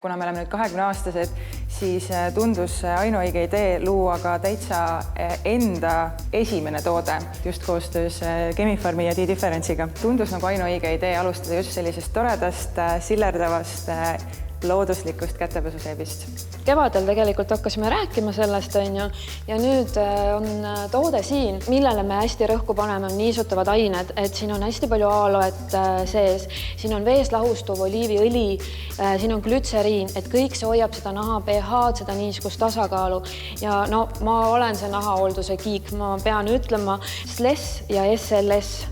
Kuna me oleme nüüd 20-aastased, siis tundus ainuõige idee luua ka täitsa enda esimene toode just koostöös Chemi-Pharmi ja D-Difference'iga. Tundus nagu ainuõige idee alustada just sellisest toredast, sillerdavast, looduslikust kätepesuseebist. Kevadel tegelikult hakkasime rääkima sellest, ja nüüd on toode siin, millele me hästi rõhku paneme, on niisutavad ained, et siin on hästi palju aloet sees, siin on vees lahustuv oliiviõli, siin on glütseriin, et kõik see hoiab seda naha pH-d, seda niiskust tasakaalu. Ja no, ma olen see nahahoolduse kiik, ma pean ütlema, SLES ja SLS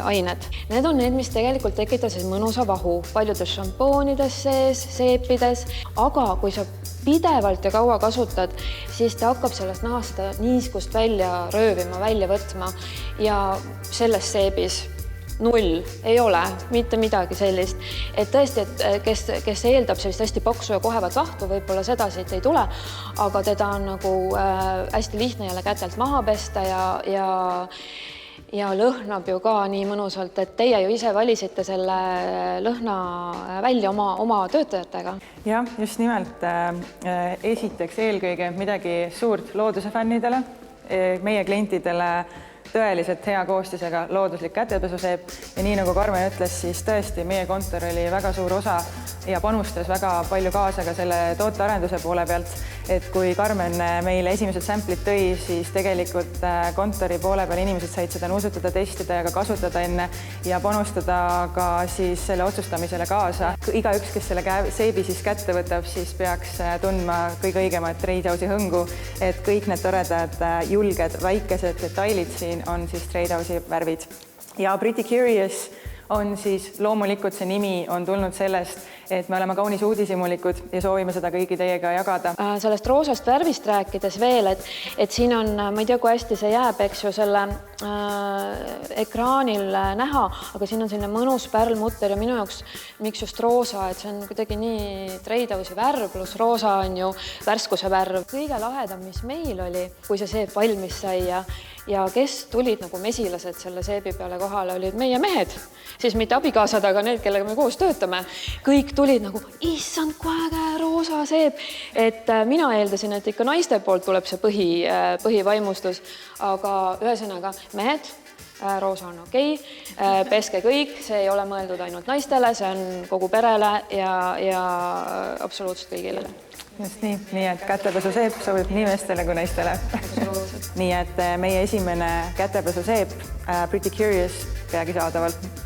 ained. Need on need, mis tegelikult tekitasid mõnusa vahu paljudes šampoonides sees, seepides, aga kui sa pidevalt ja kaua kasutad, siis ta hakkab sellest nahast seda niiskust välja röövima, välja võtma ja selles seebis null ei ole mitte midagi sellist. Et tõesti, et kes eeldab sellist hästi paksu ja kohevat vahtu, võib-olla seda siit ei tule, aga teda on nagu hästi lihtne jälle kätelt maha pesta ja lõhnab ju ka nii mõnusalt, et teie ju ise valisite selle lõhna välja oma töötajatega. Jah, just nimelt esiteks eelkõige midagi suurt looduse fännidele, meie klientidele tõeliselt hea koostisega looduslik kätepesuseep ja nii nagu Karmen ütles, siis tõesti meie kontor oli väga suur osa ja panustas väga palju kaasa ka selle tootearenduse poole pealt, et kui Karmen meile esimesed samplid tõi, siis tegelikult kontori poole peal inimesed said seda nuusutada, testida ja ka kasutada enne ja panustada ka siis selle otsustamisele kaasa. Igaüks, kes selle seebi siis kätte võtab, siis peaks tundma kõige õigemat Trade-House'i hõngu, et kõik need toredad, julged, väikesed detailid siin on siis Trade-House'i värvid. Ja Pretty Curious on siis loomulikult see nimi on tulnud sellest, et me oleme kaunis uudishimulikud ja soovime seda kõigi teiega jagada. Sellest roosast värvist rääkides veel, et siin on, ma ei tea, kui hästi see jääb, eks ju, selle ekraanil näha, aga siin on selline mõnus pärlmutter ja minu jaoks, miks just roosa, et see on kuidagi nii Trade-House'i värv, pluss roosa on ju värskuse värv. Kõige lahedam, mis meil oli, kui see seep valmis sai ja kes tulid nagu mesilased selle seebi peale kohale, olid meie mehed, siis mitte abikaasad, aga need, kellega me koos töötame. Kõik tulid nagu, issand, kui äge roosa seep. Et mina eeldasin, et ikka naiste poolt tuleb see põhivaimustus, aga ühesõnaga mehed, roosa on okei, peske kõik, see ei ole mõeldud ainult naistele, see on kogu perele ja absoluutselt kõigile. Just nii, et kätepesuseep sobib nii meestele kui naistele. Nii et meie esimene kätepesuseep Pretty Curious peagi saadavalt.